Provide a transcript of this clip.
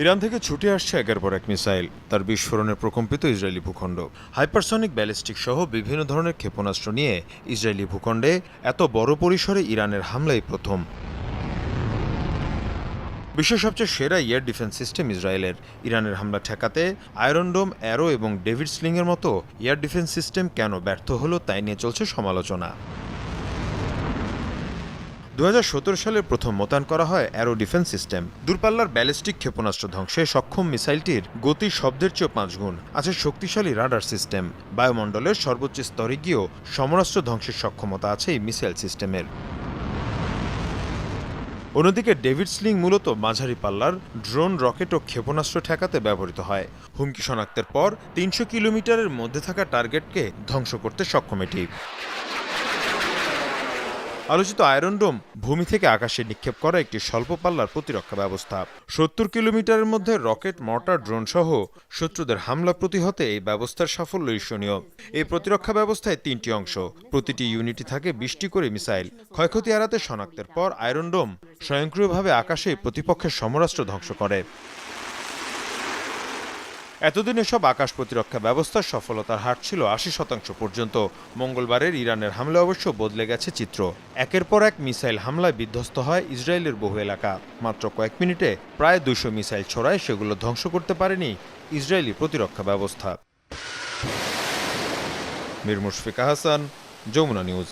Iran থেকে ছুটে আসছে একের পর এক মিসাইল, তার বিস্ফোরণে প্রকম্পিত ইসরায়েলি ভূখণ্ড। হাইপারসনিক ব্যালিস্টিক সহ বিভিন্ন ধরনের ক্ষেপণাস্ত্র নিয়ে ইসরায়েলি ভূখণ্ডে এত বড় পরিসরে ইরানের হামলাই প্রথম। বিশ্বের সবচেয়ে সেরা এয়ার ডিফেন্স সিস্টেম ইসরায়েলের। ইরানের হামলা ঠেকাতে আয়রন ডোম, অ্যারো এবং ডেভিড স্লিংয়ের মতো এয়ার ডিফেন্স সিস্টেম কেন ব্যর্থ হলো তাই নিয়ে চলছে সমালোচনা। 2017 সালে প্রথম মোতায়েন করা হয় অ্যারো ডিফেন্স সিস্টেম। দূরপাল্লার ব্যালিস্টিক ক্ষেপণাস্ত্র ধ্বংসে সক্ষম মিসাইলটির গতি শব্দের চেয়েও 5 গুণ। আছে শক্তিশালী রাডার সিস্টেম। বায়ুমণ্ডলের সর্বোচ্চ স্তরে গিয়েও সমরাস্ত্র ধ্বংসের সক্ষমতা আছে এই মিসাইল সিস্টেমের। অন্যদিকে ডেভিড স্লিং মূলত মাঝারি পাল্লার ড্রোন, রকেট ও ক্ষেপণাস্ত্র ঠেকাতে ব্যবহৃত হয়। হুমকি শনাক্তের পর 300 কিলোমিটারের মধ্যে থাকা টার্গেটকে ধ্বংস করতে সক্ষম এটি। আলোচিত আয়রন ডোম ভূমি থেকে আকাশে নিক্ষেপ করা একটি স্বল্প পাল্লার প্রতিরক্ষা ব্যবস্থা। 70 কিলোমিটারের মধ্যে রকেট, মর্টার, ড্রোন সহ শত্রুদের হামলা প্রতিহতে এই ব্যবস্থার সাফল্য ঈর্ষণীয়। এই প্রতিরক্ষা ব্যবস্থায় 3টি অংশ, প্রতিটি ইউনিটে থাকে 20টি করে মিসাইল। ক্ষয়ক্ষতি এড়াতে শনাক্তের পর আয়রন ডোম স্বয়ংক্রিয়ভাবে আকাশে প্রতিপক্ষের সমরাস্ত্র ধ্বংস করে। এতদিন এসব আকাশ প্রতিরক্ষা ব্যবস্থার সফলতার হার ছিল 80% পর্যন্ত। মঙ্গলবারের ইরানের হামলা অবশ্য বদলে গেছে চিত্র। একের পর এক মিসাইল হামলায় বিধ্বস্ত হয় ইসরায়েলের বহু এলাকা। মাত্র কয়েক মিনিটে প্রায় 200 মিসাইল ছোড়ায় সেগুলো ধ্বংস করতে পারেনি ইসরায়েলি প্রতিরক্ষা ব্যবস্থা। মীর মুশফিকা হাসান, যমুনা নিউজ।